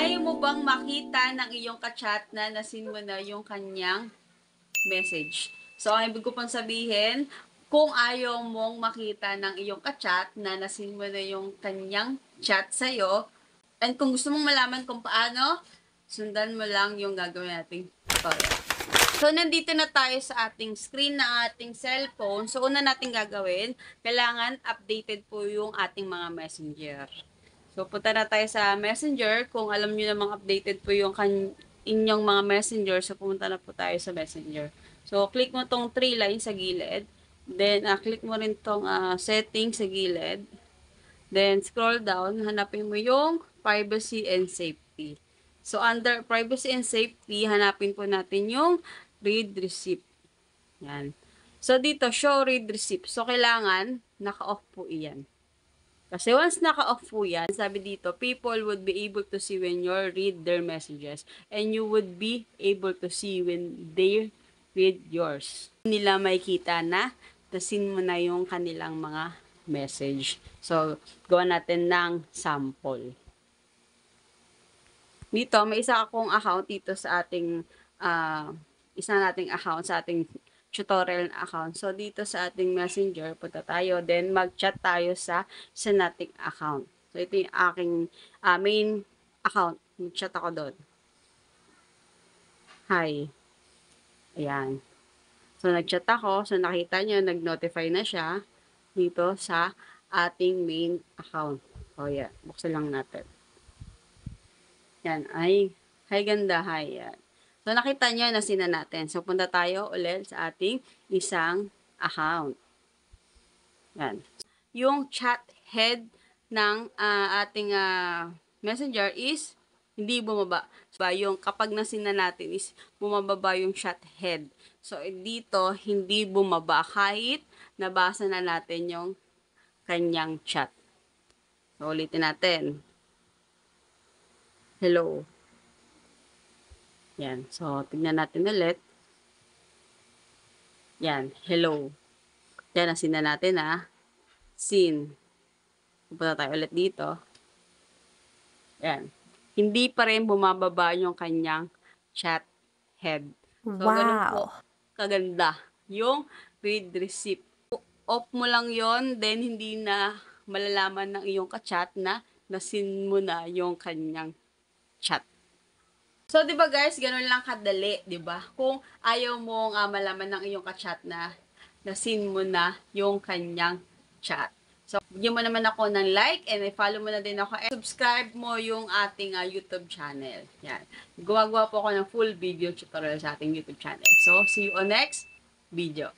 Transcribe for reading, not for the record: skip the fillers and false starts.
Ayaw mo bang makita ng iyong kachat na nasin mo na yung kanyang message? So, ang ibig ko pang sabihin, kung ayaw mong makita ng iyong kachat na nasin mo na yung kanyang chat sa'yo, and kung gusto mong malaman kung paano, sundan mo lang yung gagawin nating tutorial. So, nandito na tayo sa ating screen na ating cellphone. So, una nating gagawin, kailangan updated po yung ating mga messenger. So, punta na tayo sa messenger. Kung alam nyo namang updated po yung inyong mga messenger, so pumunta na po tayo sa messenger. So, click mo tong 3 lines sa gilid. Then, click mo rin tong settings sa gilid. Then, scroll down. Hanapin mo yung privacy and safety. So, under privacy and safety, hanapin po natin yung read receipt. Yan. So, dito, show read receipt. So, kailangan, naka-off po iyan. Kasi once naka-off po yan, sabi dito, people would be able to see when you read their messages and you would be able to see when they read yours. Nila makikita na tasin mo na yung kanilang mga message. So, gawa natin ng sample. Dito, may isa akong account dito sa ating, isa nating account sa ating tutorial na account. So, dito sa ating messenger, punta tayo. Then, mag-chat tayo sa nating account. So, ito yung aking main account. Mag-chat ako doon. Hi. Ayan. So, nag-chat ako. So, nakita nyo, nag-notify na siya dito sa ating main account. O, yan. Buksan lang natin. Yan. Ay, hi ganda. Hi. Yan. So, nakita nyo na sina natin. So, punta tayo ulit sa ating isang account. Yan. Yung chat head ng ating messenger is hindi bumaba. So, yung kapag nasina natin is bumababa yung chat head. So, dito, hindi bumaba kahit nabasa na natin yung kanyang chat. So, ulitin natin. Hello. Yan. So, tignan natin ulit. Yan. Hello. Yan, nasin na natin Sin. Pupunta tayo ulit dito. Yan. Hindi pa rin bumababa yung kanyang chat head. So, ganun po kaganda yung read receipt. Off mo lang yon, then hindi na malalaman ng iyong kachat na nasin mo na yung kanyang chat. So, di ba guys, ganun lang kadali, di ba? Kung ayaw mong malaman ng iyong kachat na nasin mo na yung kanyang chat. So, bigyan mo naman ako ng like and follow mo na din ako. And subscribe mo yung ating YouTube channel. Yan. Gawa-gawa po ako ng full video tutorial sa ating YouTube channel. So, see you on next video.